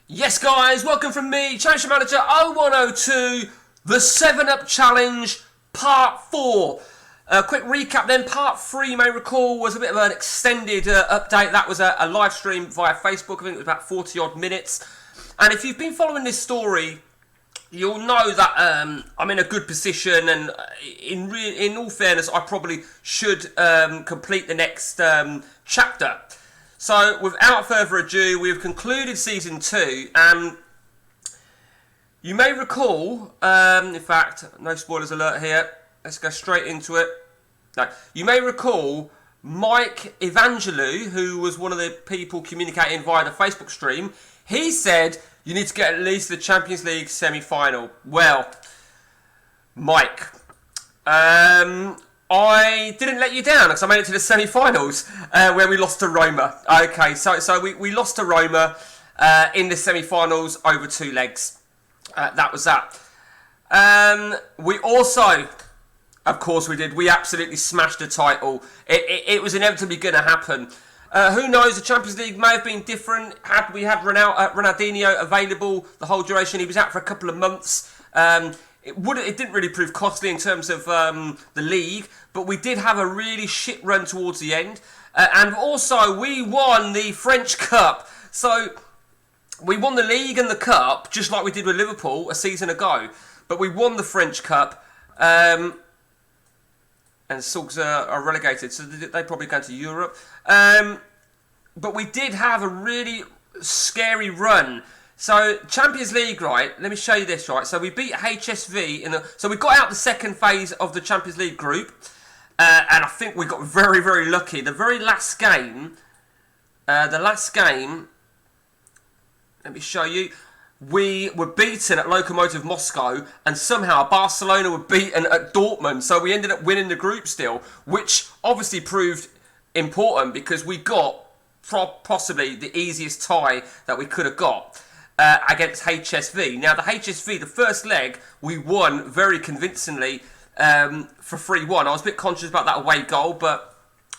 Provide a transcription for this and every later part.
Yes, guys, welcome from me, Championship Manager 0102, the 7'Up Challenge, Part 4. Quick recap then, Part 3, you may recall, was a bit of an extended update. That was a live stream via Facebook. I think it was about 40 odd minutes. And if you've been following this story, you'll know that I'm in a good position, and in all fairness, I probably should complete the next chapter. So, without further ado, we have concluded Season 2, and you may recall, in fact, no spoilers alert here, let's go straight into it. No, you may recall Mike Evangelou, who was one of the people communicating via the Facebook stream, he said, you need to get at least the Champions League semi-final. Well, Mike, I didn't let you down because I made it to the semi-finals where we lost to Roma. Okay, so we lost to Roma in the semi-finals over 2 legs. That was that. We also, of course we did, we absolutely smashed the title. It was inevitably going to happen. Who knows, the Champions League may have been different had we had Ronaldinho available the whole duration. He was out for a couple of months. It didn't really prove costly in terms of the league, but we did have a really shit run towards the end. And also, we won the French Cup. So, we won the league and the cup, just like we did with Liverpool a season ago. But we won the French Cup, and Souls are relegated, so they probably go to Europe. But we did have a really scary run. So, Champions League, right, let me show you this, right. So, we beat HSV, so we got out the second phase of the Champions League group, and I think we got very, very lucky. The very last game, let me show you, we were beaten at Lokomotiv Moscow, and somehow Barcelona were beaten at Dortmund, so we ended up winning the group still, which obviously proved important, because we got possibly the easiest tie that we could have got. Against HSV. Now, the HSV, the first leg, we won very convincingly for 3-1. I was a bit conscious about that away goal, but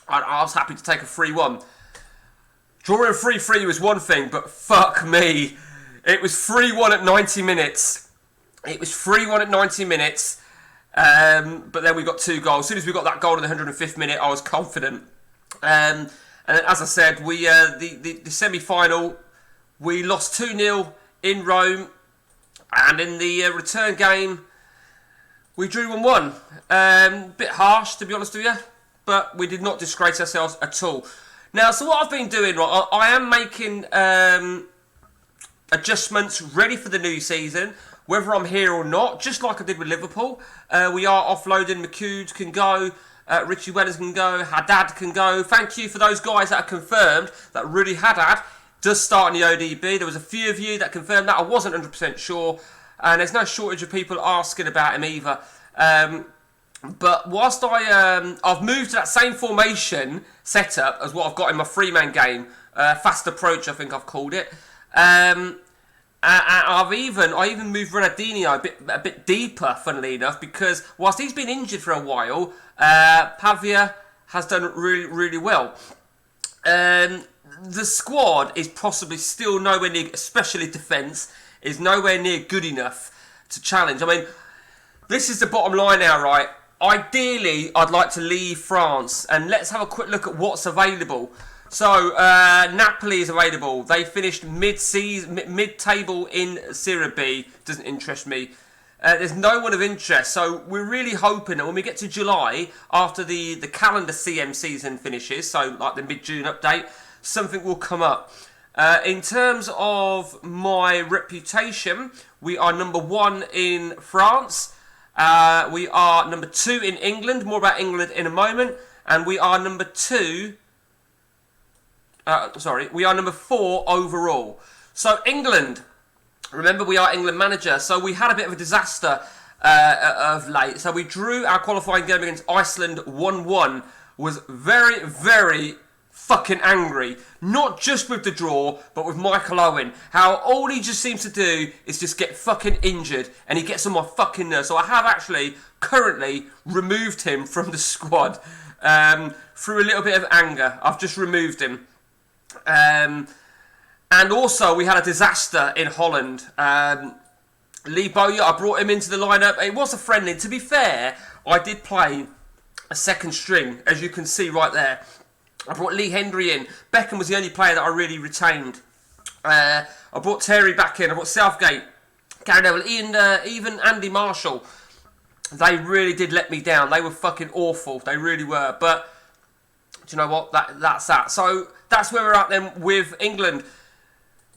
I was happy to take a 3-1. Drawing 3-3 was one thing, but fuck me. It was 3-1 at 90 minutes. But then we got 2 goals. As soon as we got that goal in the 105th minute, I was confident. And as I said, we the semi-final, we lost 2-0 in Rome, and in the return game, we drew 1-1. Bit harsh, to be honest with you, but we did not disgrace ourselves at all. Now, so what I've been doing, right, I am making adjustments ready for the new season, whether I'm here or not, just like I did with Liverpool. We are offloading. McHugh can go. Richie Wellens can go. Haddad can go. Thank you for those guys that are confirmed that Rudy Haddad does start in the ODB. There was a few of you that confirmed that. I wasn't 100% sure, and there's no shortage of people asking about him either. But whilst I've moved to that same formation setup as what I've got in my 3-man game, fast approach, I think I've called it. I even moved Ronaldinho a bit deeper, funnily enough, because whilst he's been injured for a while, Pavia has done really, really well. The squad is possibly still nowhere near, especially defence, is nowhere near good enough to challenge. I mean, this is the bottom line now, right? Ideally, I'd like to leave France, and let's have a quick look at what's available. So, Napoli is available. They finished mid-table in Serie B. Doesn't interest me. There's no one of interest, so we're really hoping that when we get to July, after the calendar CM season finishes, so like the mid-June update, something will come up. In terms of my reputation, we are number 1 in France. We are number 2 in England. More about England in a moment. And we are number 4 overall. So England, remember we are England manager. So we had a bit of a disaster of late. So we drew our qualifying game against Iceland 1-1. Was very, very fucking angry. Not just with the draw, but with Michael Owen. How all he just seems to do is just get fucking injured, and he gets on my fucking nerves. So I have actually currently removed him from the squad through a little bit of anger. I've just removed him. And also, we had a disaster in Holland. Lee Bowyer, I brought him into the lineup. It was a friendly. To be fair, I did play a second string, as you can see right there. I brought Lee Hendry in. Beckham was the only player that I really retained. I brought Terry back in. I brought Southgate, Gary Neville, even Andy Marshall. They really did let me down. They were fucking awful. They really were. But do you know what? That's that. So that's where we're at then with England.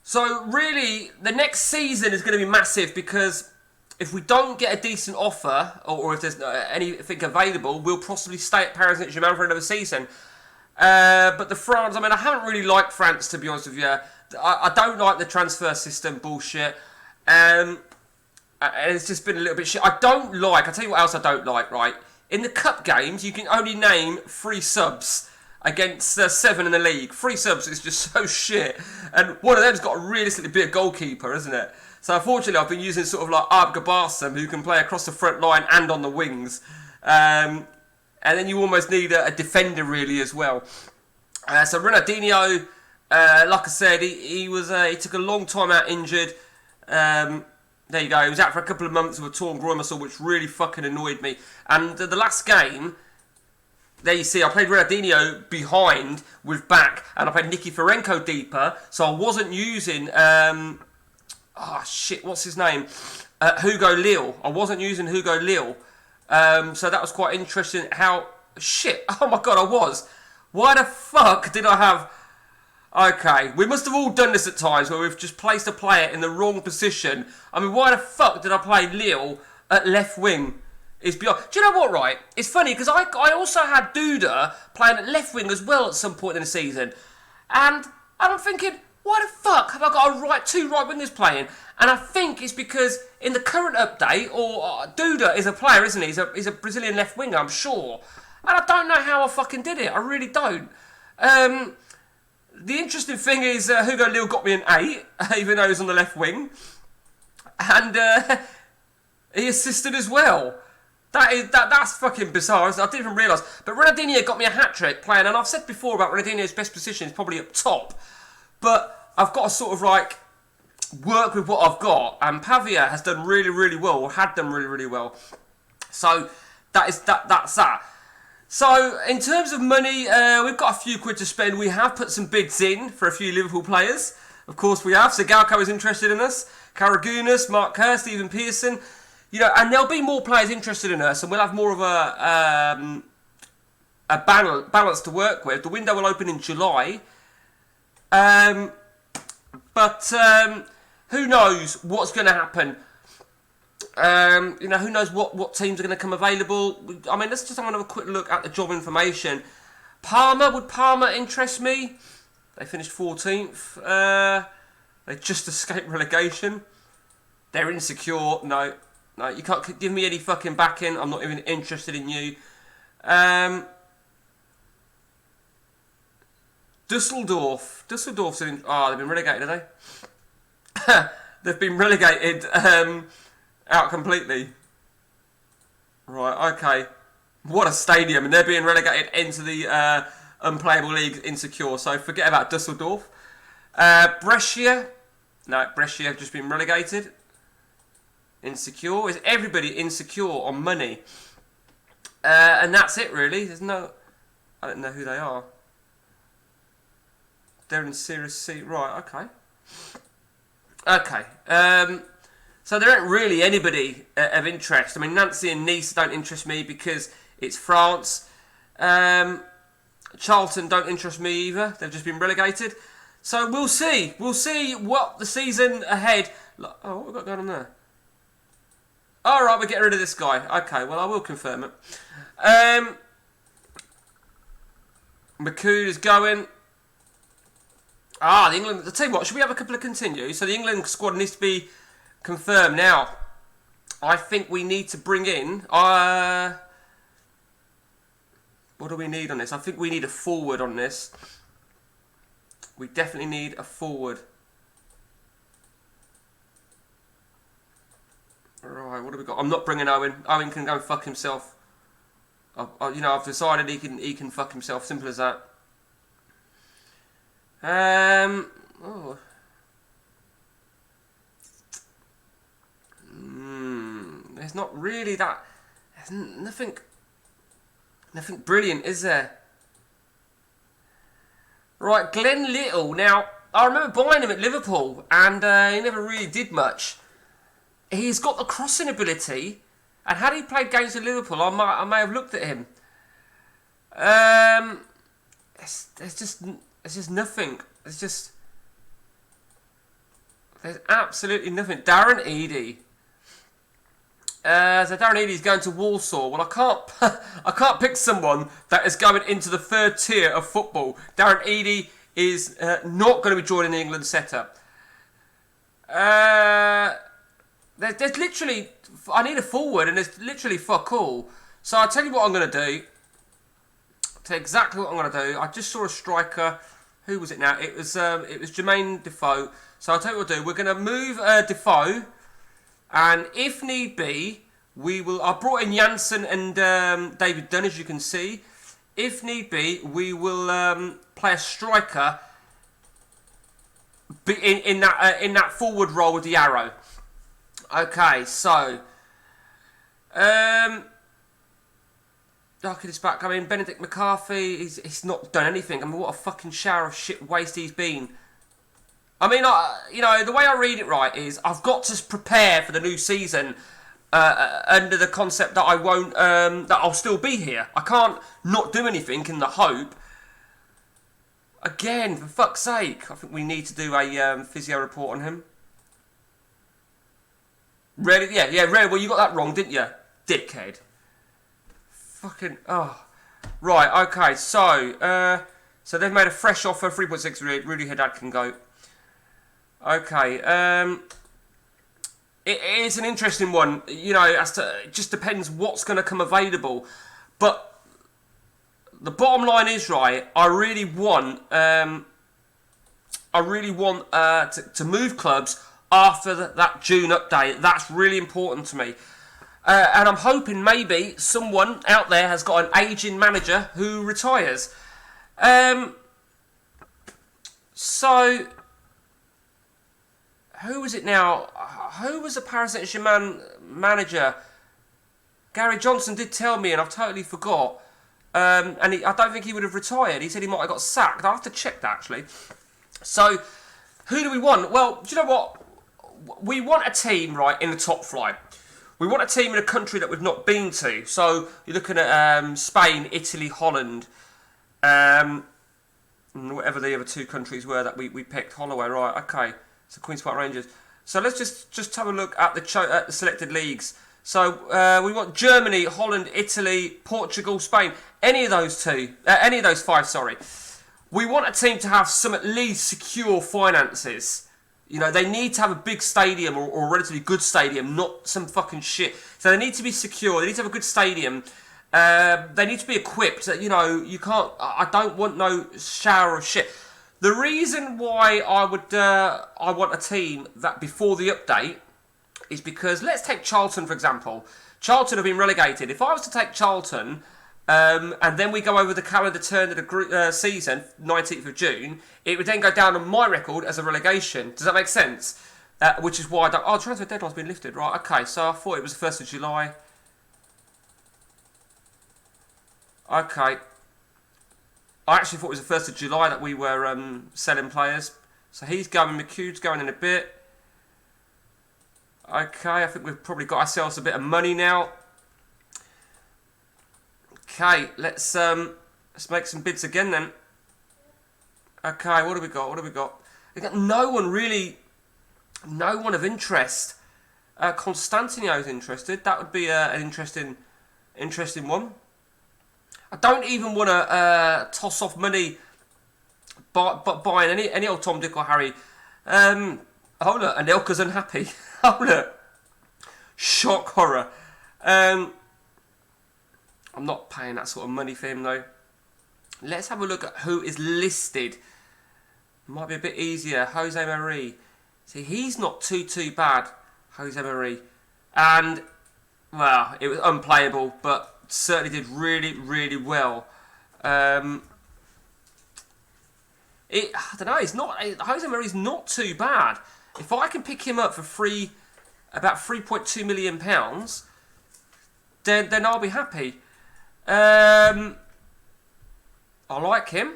So really, the next season is going to be massive because if we don't get a decent offer or if there's anything available, we'll possibly stay at Paris Saint-Germain for another season. But the France, I mean, I haven't really liked France, to be honest with you. I don't like the transfer system bullshit. And it's just been a little bit shit. I'll tell you what else I don't like, right? In the cup games, you can only name 3 subs against 7 in the league. 3 subs is just so shit. And one of them's got to realistically be a goalkeeper, isn't it? So unfortunately, I've been using sort of like Arb Gabarsam, who can play across the front line and on the wings. And then you almost need a defender really as well. So Ronaldinho, like I said, he took a long time out injured. There you go. He was out for a couple of months with a torn groin muscle, which really fucking annoyed me. And the last game, there you see, I played Ronaldinho behind with back, and I played Nikiforenko deeper, so I wasn't using, what's his name? Hugo Lille. I wasn't using Hugo Lille. So that was quite interesting how... Shit, oh my god, I was. Why the fuck did I have... Okay, we must have all done this at times where we've just placed a player in the wrong position. I mean, why the fuck did I play Lille at left wing? It's beyond... Do you know what, right? It's funny, because I also had Duda playing at left wing as well at some point in the season. And I'm thinking, why the fuck have I got two right wingers playing? And I think it's because in the current update, Duda is a player, isn't he? He's a Brazilian left winger, I'm sure. And I don't know how I fucking did it. I really don't. The interesting thing is Hugo Lille got me an 8, even though he was on the left wing. And he assisted as well. That's fucking bizarre. I didn't even realise. But Ronaldinho got me a hat-trick playing, and I've said before about Ronaldinho's best position is probably up top. But I've got to sort of like work with what I've got, and Pavia has done really, really well, or had done really, really well. So that's that. So in terms of money, we've got a few quid to spend. We have put some bids in for a few Liverpool players. Of course we have. So Galco is interested in us. Karagunas, Mark Kerr, Stephen Pearson. You know, and there'll be more players interested in us, and we'll have more of a balance to work with. The window will open in July. But who knows what's going to happen? Who knows what teams are going to come available? I mean, let's just have a quick look at the job information. Would Parma interest me? They finished 14th. They just escaped relegation. They're insecure. No, you can't give me any fucking backing. I'm not even interested in you. Dusseldorf's in... they've been relegated, have they? They've been relegated out completely. Right, okay. What a stadium. And they're being relegated into the unplayable league, insecure. So forget about Dusseldorf. Brescia. No, Brescia have just been relegated. Insecure. Is everybody insecure on money? And that's it, really. There's no... I don't know who they are. They're in Series C. Right, okay. Okay. So there ain't really anybody of interest. I mean, Nancy and Nice don't interest me because it's France. Charlton don't interest me either. They've just been relegated. So we'll see. We'll see what the season ahead... Oh, what have we got going on there? All right, we're getting rid of this guy. Okay, well, I will confirm it. McCool is going... the England... I'll tell you what, should we have a couple of continues? So the England squad needs to be confirmed. Now, I think we need to bring in... what do we need on this? I think we need a forward on this. We definitely need a forward. Right, what have we got? I'm not bringing Owen. Owen can go and fuck himself. I've decided he can fuck himself. Simple as that. there's not really that. There's nothing brilliant, is there? Right, Glenn Little. Now, I remember buying him at Liverpool, and he never really did much. He's got the crossing ability, and had he played games with Liverpool, I may have looked at him. There's just nothing. There's absolutely nothing. Darren Eadie. So Darren Eadie's going to Walsall. Well, I can't pick someone that is going into the third tier of football. Darren Eadie is not going to be joining the England setup. There's literally, I need a forward, and there's literally fuck all. So I'll tell you what I'm going to do. I'll tell you exactly what I'm going to do. I just saw a striker. Who was it now? It was Jermaine Defoe. So I'll tell you what we'll do. We're going to move Defoe. And if need be, we will. I brought in Janssen and David Dunn, as you can see. If need be, we will play a striker in that forward role with the arrow. Okay, so Darkin is back. I mean, Benedict McCarthy, he's not done anything. I mean, what a fucking shower of shit waste he's been. I mean, the way I read it right is I've got to prepare for the new season under the concept that I won't, that I'll still be here. I can't not do anything in the hope. Again, for fuck's sake, I think we need to do a physio report on him. Really? Yeah, really. Well, you got that wrong, didn't you? Dickhead. Fucking, oh. Right, okay, so they've made a fresh offer, 3.6, Rudy Haddad can go. Okay, it's an interesting one, it just depends what's going to come available, but the bottom line is, right, I really want to move clubs after that June update. That's really important to me, and I'm hoping maybe someone out there has got an aging manager who retires. So who was it now? Who was the Paris Saint-Germain manager? Gary Johnson did tell me, and I've totally forgot. I don't think he would have retired. He said he might have got sacked. I'll have to check that, actually. So, who do we want? Well, do you know what? We want a team, right, in the top flight. We want a team in a country that we've not been to. So, you're looking at Spain, Italy, Holland, whatever the other two countries were that we picked. Holloway, right, okay. So Queen's Park Rangers. So let's just have a look at the selected leagues. So we want Germany, Holland, Italy, Portugal, Spain. Any of those five. Sorry. We want a team to have some at least secure finances. They need to have a big stadium or a relatively good stadium, not some fucking shit. So they need to be secure. They need to have a good stadium. They need to be equipped. You can't. I don't want no shower of shit. The reason why I want a team that before the update is because let's take Charlton for example. Charlton have been relegated. If I was to take Charlton and then we go over the calendar turn of the season, 19th of June, it would then go down on my record as a relegation. Does that make sense? Which is why I don't. Oh, transfer deadline's been lifted, right? Okay, so I thought it was the 1st of July. Okay. I actually thought it was the 1st of July that we were selling players. So he's going, McHugh's going in a bit. Okay, I think we've probably got ourselves a bit of money now. Okay, let's make some bids again then. Okay, what do we got? We got no one of interest. Constantine's interested. That would be an interesting one. I don't even want to toss off money buying any old Tom, Dick or Harry. Oh look, Anelka's unhappy. Oh look. Shock horror. I'm not paying that sort of money for him though. Let's have a look at who is listed. Might be a bit easier. Jose Marie. See, he's not too bad. Jose Marie. And, well, it was unplayable, but certainly did really well. I don't know. Jose Marie's not too bad. If I can pick him up for about £3.2 million, then I'll be happy. I like him.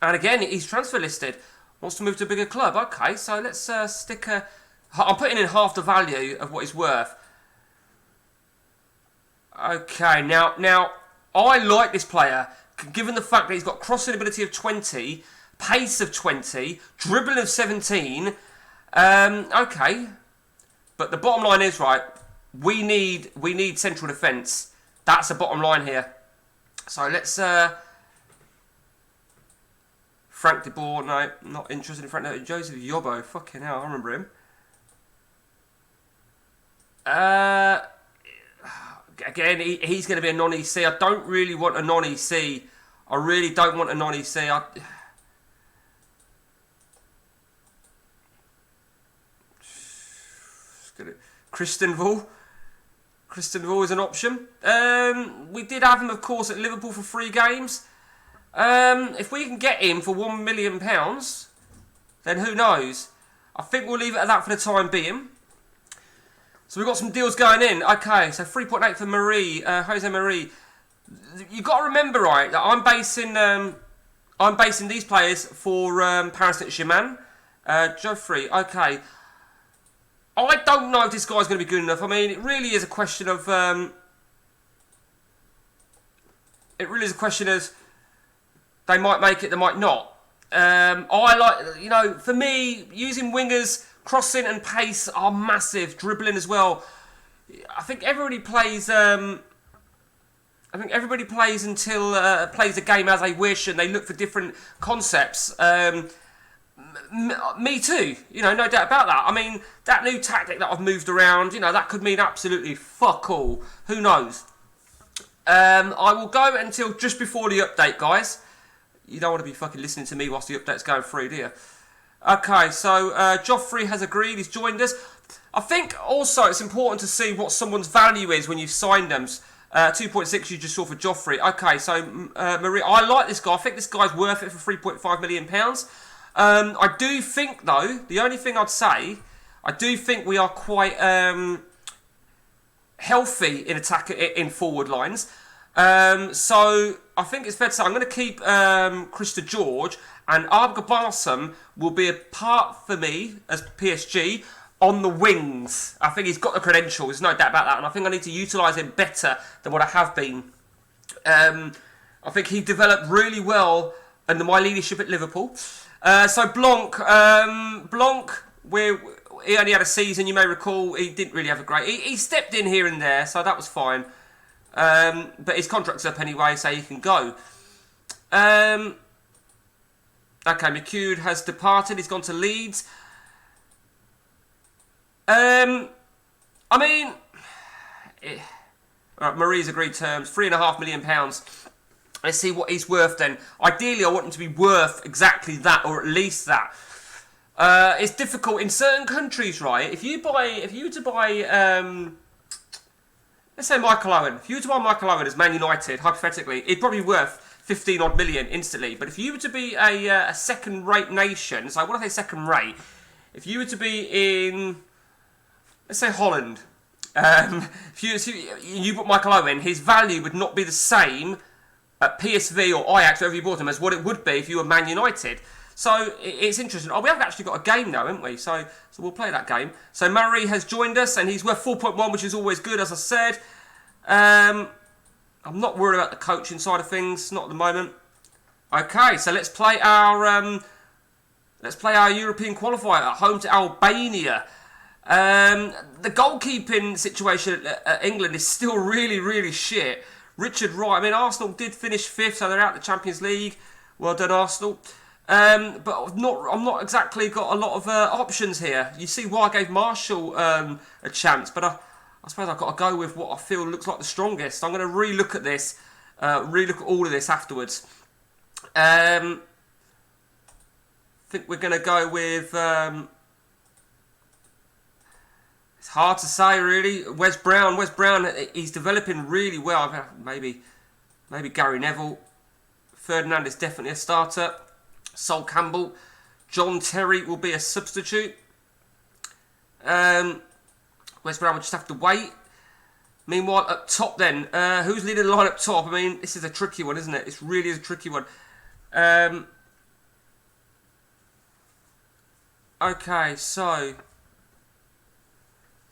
And again, he's transfer listed. Wants to move to a bigger club. Okay, so let's stick a... I'm putting in half the value of what he's worth. Okay, now I like this player, given the fact that he's got crossing ability of 20, pace of 20, dribbling of 17. Okay, but the bottom line is, right, we need central defence. That's the bottom line here. So let's... Frank de Boer, no, not interested in Frank. No, Joseph Yobo, fucking hell, I remember him. Again, he's going to be a non-EC. I don't really want a non-EC. I really don't want a non-EC. Christenval is an option. We did have him, of course, at Liverpool for 3 games. If we can get him for £1 million, then who knows? I think we'll leave it at that for the time being. So we've got some deals going in. Okay, so 3.8 for Marie, Jose Marie. You've got to remember, right, that I'm basing these players for Paris Saint-Germain. Geoffrey, okay. I don't know if this guy's going to be good enough. I mean, it really is a question of... They might make it, they might not. I like, for me, using wingers, crossing and pace are massive. Dribbling as well. I think everybody plays. Until plays the game as they wish, and they look for different concepts. Me too. No doubt about that. I mean, that new tactic that I've moved around, that could mean absolutely fuck all. Who knows? I will go until just before the update, guys. You don't want to be fucking listening to me whilst the update's going through, do you? Okay, so Joffrey has agreed. He's joined us. I think also it's important to see what someone's value is when you've signed them. 2.6 you just saw for Joffrey. Okay, so Marie, I like this guy. I think this guy's worth it for £3.5 million. I do think, though, the only thing I'd say, I do think we are quite healthy in attack in forward lines. So I think it's fair to say I'm going to keep Krista George, and Abga Barsam will be a part for me as PSG on the wings. I think he's got the credentials, there's no doubt about that, and I think I need to utilise him better than what I have been. I think he developed really well under my leadership at Liverpool. So Blanc, he only had a season, you may recall. He didn't really have a great... He stepped in here and there, so that was fine. But his contract's up anyway, so he can go. Okay, McHugh has departed. He's gone to Leeds. I mean... Right, Marie's agreed terms. £3.5 million. Let's see what he's worth then. Ideally, I want him to be worth exactly that, or at least that. It's difficult in certain countries, right? If you were to buy, let's say Michael Owen. If you were to buy Michael Owen as Man United, hypothetically, he'd probably be worth 15 odd million instantly. But if you were to be a second-rate nation, so when I say second-rate, if you were to be in, let's say Holland, if you bought Michael Owen, his value would not be the same at PSV or Ajax, wherever you bought him, as what it would be if you were Man United. So it's interesting. Oh, we haven't actually got a game now, haven't we? So we'll play that game. So Murray has joined us, and he's worth 4.1, which is always good, as I said. I'm not worried about the coaching side of things, not at the moment. Okay, so let's play our European qualifier at home to Albania. The goalkeeping situation at England is still really, really shit. Richard Wright. I mean, Arsenal did finish 5th, so they're out of the Champions League. Well done, Arsenal. But I'm not exactly got a lot of options here. You see why I gave Marshall a chance, but I suppose I've got to go with what I feel looks like the strongest. I'm going to re-look at this, re-look at all of this afterwards. I think we're going to go with... it's hard to say, really. Wes Brown, he's developing really well. Maybe Gary Neville. Ferdinand is definitely a starter. Sol Campbell. John Terry will be a substitute. Wes Brown will just have to wait. Meanwhile, up top then, who's leading the line up top? I mean, this is a tricky one, isn't it? This really is a tricky one. Okay, so...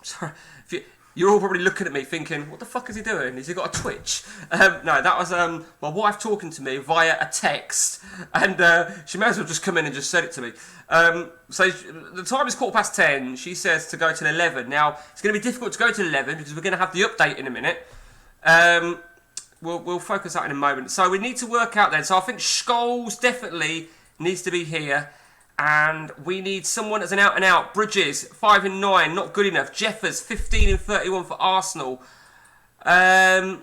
Sorry, you're all probably looking at me thinking, what the fuck is he doing? Has he got a twitch? No, that was my wife talking to me via a text, and she may as well just come in and just said it to me. So the time is 10:15. She says to go to 11. Now, it's going to be difficult to go to 11 because we're going to have the update in a minute. We'll focus that in a moment. So we need to work out then. So I think Scholes definitely needs to be here. And we need someone as an out-and-out. Bridges, 5 and 9, not good enough. Jeffers, 15 and 31 for Arsenal. Do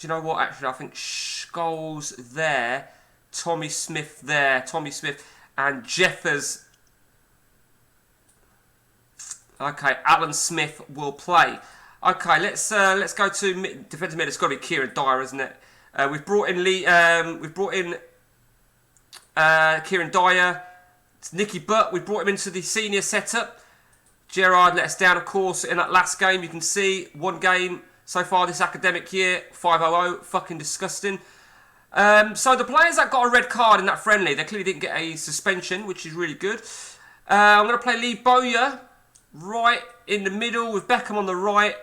you know what, actually? I think Scholes there. Tommy Smith there. Tommy Smith and Jeffers. Okay, Alan Smith will play. Okay, let's go to defensive mid. It's got to be Kieran Dyer, isn't it? We've brought in Kieran Dyer. It's Nicky Butt. We brought him into the senior setup. Gerard let us down, of course, in that last game. You can see one game so far this academic year, 5-0, fucking disgusting. So the players that got a red card in that friendly, they clearly didn't get a suspension, which is really good. I'm going to play Lee Bowyer right in the middle with Beckham on the right.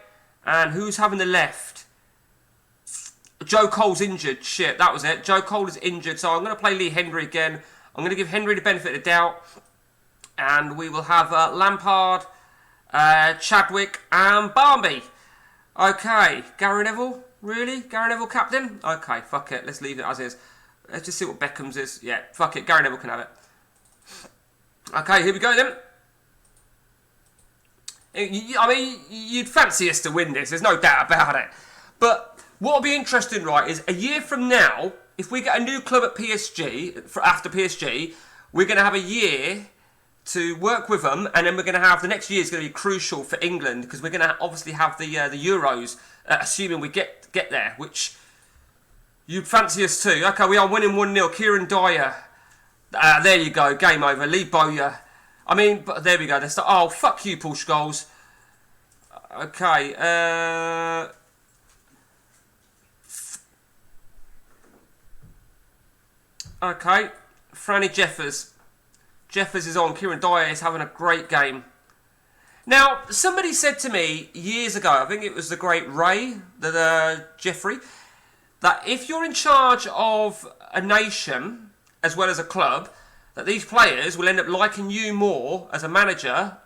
And who's having the left? Joe Cole's injured. Shit, that was it. Joe Cole is injured, so I'm going to play Lee Henry again. I'm going to give Henry the benefit of the doubt. And we will have Lampard, Chadwick and Barmby. Okay, Gary Neville? Really? Gary Neville captain? Okay, fuck it. Let's leave it as is. Let's just see what Beckham's is. Yeah, fuck it. Gary Neville can have it. Okay, here we go then. I mean, you'd fancy us to win this. There's no doubt about it. But what will be interesting, right, is a year from now, if we get a new club at PSG, after PSG, we're going to have a year to work with them, and then we're going to have, the next year is going to be crucial for England, because we're going to obviously have the Euros, assuming we get there, which you'd fancy us too. Okay, we are winning 1-0. Kieran Dyer. There you go, game over. Lee Bowyer. I mean, but there we go. Oh, fuck you, Paul Scholes. Okay, Okay, Franny Jeffers. Jeffers is on. Kieran Dyer is having a great game. Now, somebody said to me years ago, I think it was the great Ray, Jeffrey, that if you're in charge of a nation as well as a club, that these players will end up liking you more as a manager.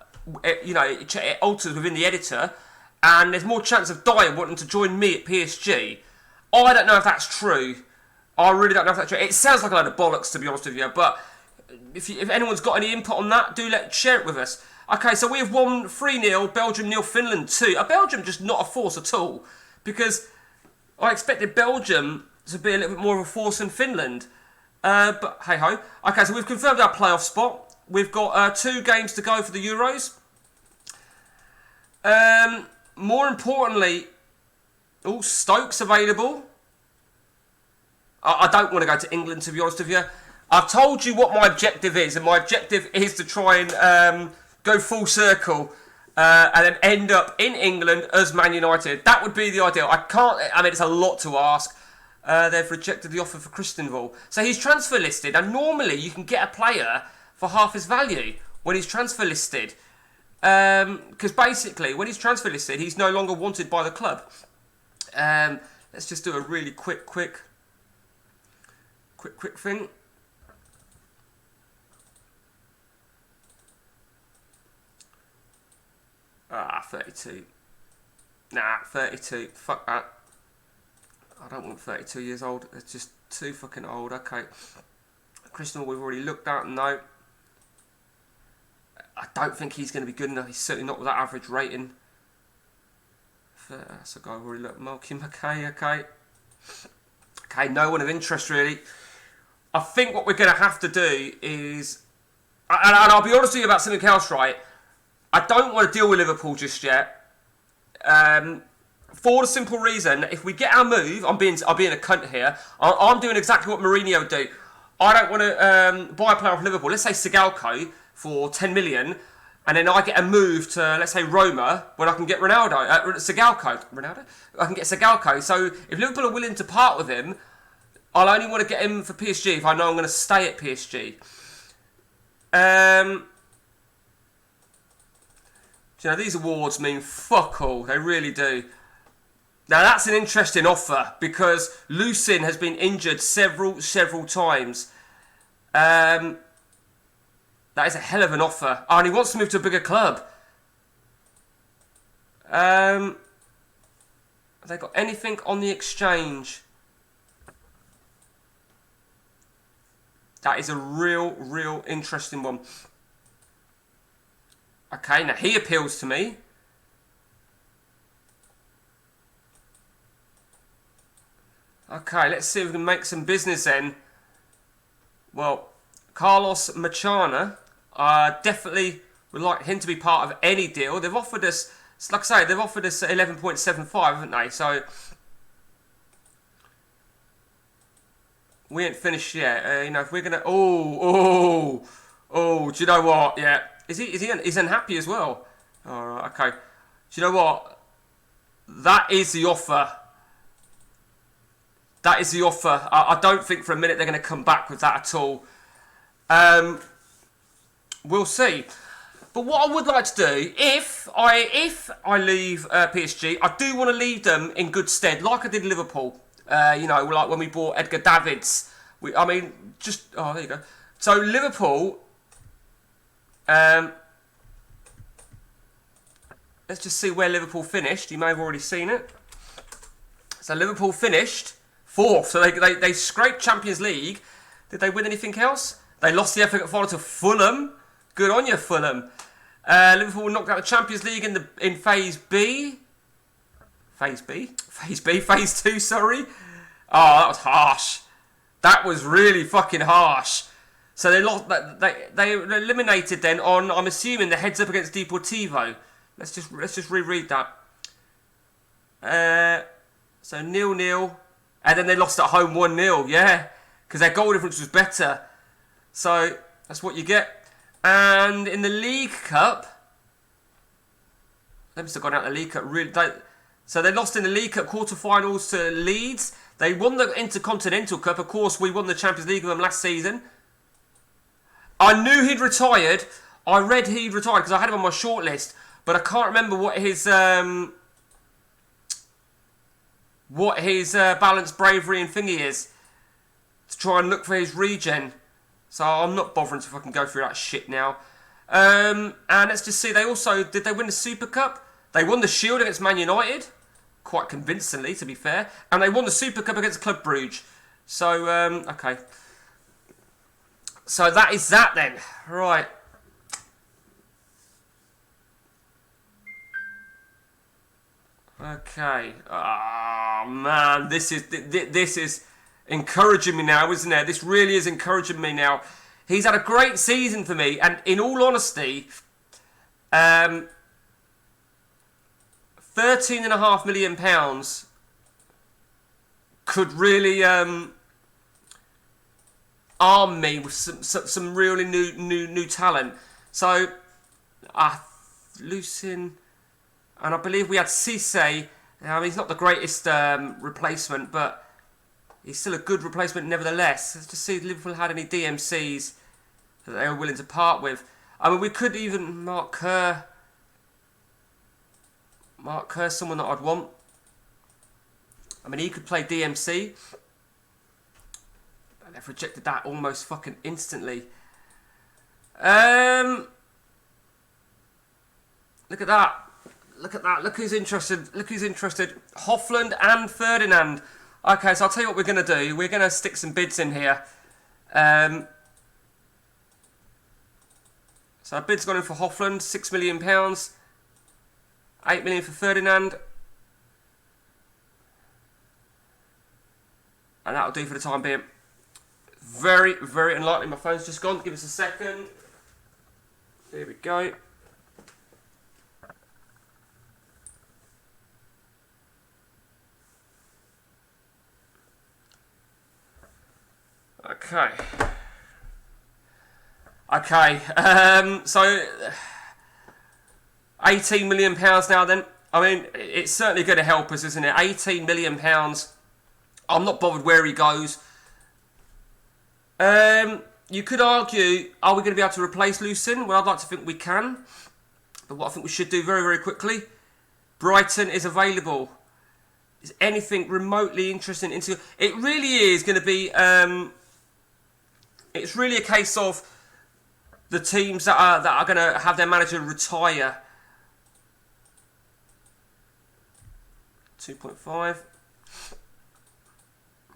You know, it alters within the editor, and there's more chance of Dyer wanting to join me at PSG. I don't know if that's true. I really don't know if that's true. It sounds like a load of bollocks, to be honest with you, but if anyone's got any input on that, share it with us. Okay, so we have won 3-0, Belgium 0, Finland 2. Belgium just not a force at all, because I expected Belgium to be a little bit more of a force than Finland. But hey-ho. Okay, so we've confirmed our playoff spot. We've got 2 games to go for the Euros. More importantly, Stoke's available. I don't want to go to England, to be honest with you. I've told you what my objective is, and my objective is to try and go full circle and then end up in England as Man United. That would be the ideal. I mean, it's a lot to ask. They've rejected the offer for Christenval. So he's transfer listed, and normally you can get a player for half his value when he's transfer listed. Because basically, when he's transfer listed, he's no longer wanted by the club. Let's just do a really quick thing. 32. Nah, 32. Fuck that. I don't want 32 years old. It's just too fucking old. Okay. Crystal, we've already looked at. No. I don't think he's going to be good enough. He's certainly not with that average rating. That's a guy we've already looked at. Malky McKay. Okay. Okay, no one of interest really. I think what we're going to have to do is... And I'll be honest with you about something else, right? I don't want to deal with Liverpool just yet. For the simple reason, if we get our move, I'm being a cunt here. I'm doing exactly what Mourinho would do. I don't want to buy a player from Liverpool. Let's say Sigalko for 10 million. and then I get a move to, let's say, Roma, when I can get Sigalko. I can get Sigalko. So if Liverpool are willing to part with him, I'll only want to get him for PSG if I know I'm going to stay at PSG. You know, these awards mean fuck all. They really do. Now, that's an interesting offer because Lucien has been injured several times. That is a hell of an offer. Oh, and he wants to move to a bigger club. Have they got anything on the exchange? That is a real interesting one. Okay, now he appeals to me. Okay, let's see if we can make some business then. Well, Carlos Machana, definitely would like him to be part of any deal. They've offered us, like I say, they've offered us 11.75, haven't they? So we ain't finished yet. You know, if we're gonna, do you know what? Yeah, he's unhappy as well. All right, okay. Do you know what? That is the offer. That is the offer. I don't think for a minute they're going to come back with that at all. We'll see. But what I would like to do, if I leave PSG, I do want to leave them in good stead, like I did Liverpool. You know, like when we bought Edgar Davids. There you go. So Liverpool, let's just see where Liverpool finished. You may have already seen it. So Liverpool finished 4th. So they scraped Champions League. Did they win anything else? They lost the FA Cup final to Fulham. Good on you, Fulham. Liverpool knocked out the Champions League in Phase B. Phase 2, sorry. Oh, that was harsh. That was really fucking harsh. So they lost. They eliminated then on, I'm assuming, the heads up against Deportivo. Let's just reread that. So 0-0, and then they lost at home 1-0. Yeah, because their goal difference was better. So that's what you get. And in the League Cup, they must have gone out of the League Cup. So they lost in the League Cup quarterfinals to Leeds. They won the Intercontinental Cup. Of course, we won the Champions League with them last season. I knew he'd retired. I read he'd retired because I had him on my shortlist, but I can't remember what his balanced bravery and thingy is to try and look for his regen. So I'm not bothering to fucking go through that shit now. And let's just see. Did they win the Super Cup? They won the Shield against Man United, quite convincingly, to be fair. And they won the Super Cup against Club Brugge. So, okay. So that is that then. Right. Okay. Oh, man. This is encouraging me now, isn't it? This really is encouraging me now. He's had a great season for me. And in all honesty, £13.5 million could really arm me with some really new talent. So, Lucien, and I believe we had Cisse. He's not the greatest replacement, but he's still a good replacement nevertheless. Let's just see if Liverpool had any DMCs that they were willing to part with. I mean, we could even Mark Kerr, someone that I'd want. I mean, he could play DMC. But they've rejected that almost fucking instantly. Look at that. Look at that. Look who's interested. Hofland and Ferdinand. Okay, so I'll tell you what we're going to do. We're going to stick some bids in here. So our bid's gone in for Hofland, £6 million. 8 million for Ferdinand. And that'll do for the time being. Very unlikely. My phone's just gone. Give us a second. There we go. Okay. So £18 million now then. I mean, it's certainly going to help us, isn't it? £18 million. I'm not bothered where he goes. You could argue, are we going to be able to replace Lucen? Well, I'd like to think we can. But what I think we should do very, very quickly, Brighton is available. Is anything remotely interesting into it? Really is going to be. It's really a case of the teams that are going to have their manager retire. 2.5.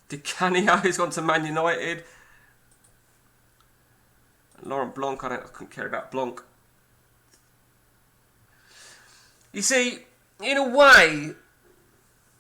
Di Canio has gone to Man United. Laurent Blanc, I couldn't care about Blanc. You see, in a way,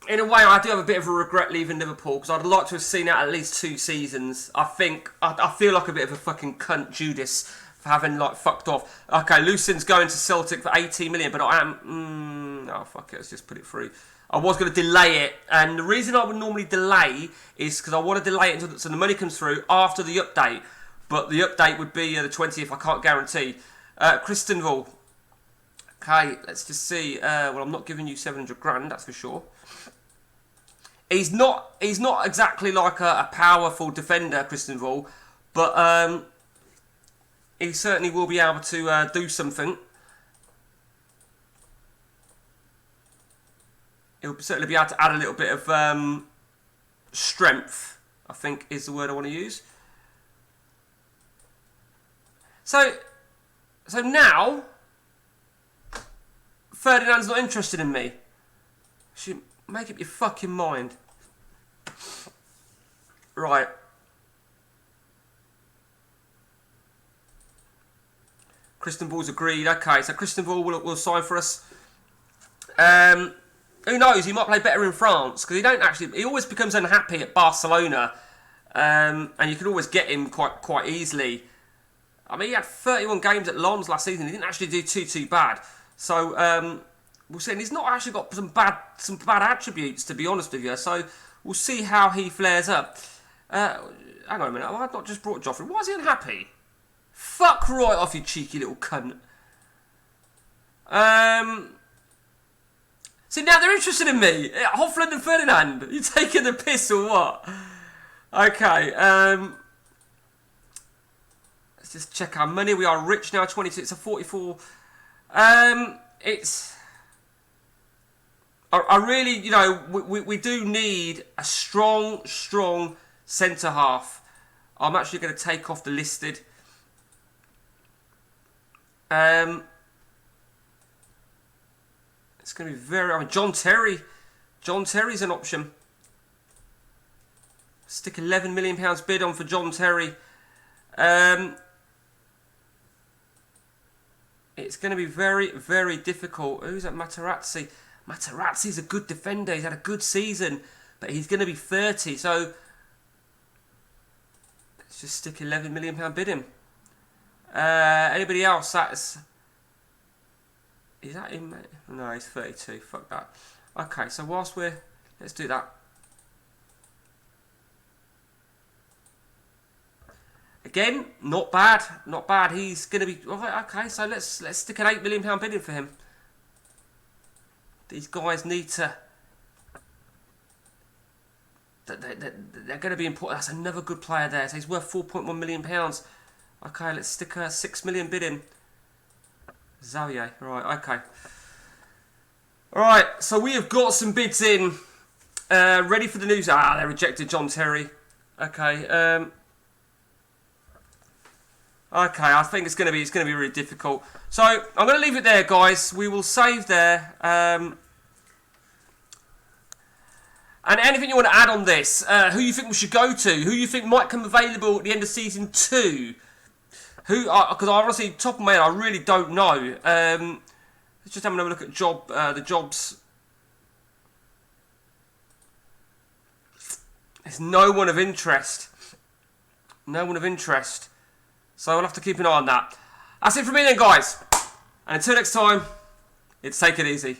I do have a bit of a regret leaving Liverpool because I'd like to have seen out at least 2 seasons. I feel like a bit of a fucking cunt Judas for having like fucked off. Okay, Lucen's going to Celtic for 18 million, but I am. Oh fuck it, let's just put it through. I was going to delay it, and the reason I would normally delay is because I want to delay it until so the money comes through after the update. But the update would be the 20th. I can't guarantee. Christenval. Okay, let's just see. Well, I'm not giving you 700 grand, that's for sure. He's not exactly like a powerful defender, Christenval, but he certainly will be able to do something. He'll certainly be able to add a little bit of strength, I think is the word I want to use. So now, Ferdinand's not interested in me. Should make up your fucking mind. Right. Christenval's agreed. Okay, so Christenval will sign for us. Who knows? He might play better in France because he always becomes unhappy at Barcelona, and you can always get him quite easily. I mean, he had 31 games at Lens last season. He didn't actually do too bad. So we'll see. And he's not actually got some bad attributes, to be honest with you. So we'll see how he flares up. Hang on a minute. Have I not just brought Joffrey? Why is he unhappy? Fuck right off, you cheeky little cunt. See, now they're interested in me. Hoffland and Ferdinand. You taking the piss or what? Okay. Let's just check our money. We are rich now. 22. It's a 44. It's. I really, you know, we do need a strong centre half. I'm actually going to take off the listed. It's going to be very. I mean, John Terry. John Terry's an option. Stick £11 million bid on for John Terry. It's going to be very difficult. Who's that? Materazzi. Materazzi's a good defender. He's had a good season, but he's going to be 30. So let's just stick £11 million bid in. Anybody else? Is that him? No, he's 32. Fuck that. Okay, so whilst let's do that. Again, not bad. He's going to be right. Okay, so let's stick an £8 million bid in for him. These guys need to. They're going to be important. That's another good player there. So he's worth £4.1 million. Okay, let's stick a £6 million bid in. Xavier, right, okay. Alright, so we have got some bids in. Ready for the news. They rejected John Terry. Okay, okay, I think it's gonna be really difficult. So I'm gonna leave it there, guys. We will save there. And anything you want to add on this? Who you think we should go to? Who you think might come available at the end of season 2? Because I honestly, top of my head, I really don't know. Let's just have another look at the jobs. There's no one of interest. No one of interest. So we'll have to keep an eye on that. That's it from me then, guys. And until next time, it's take it easy.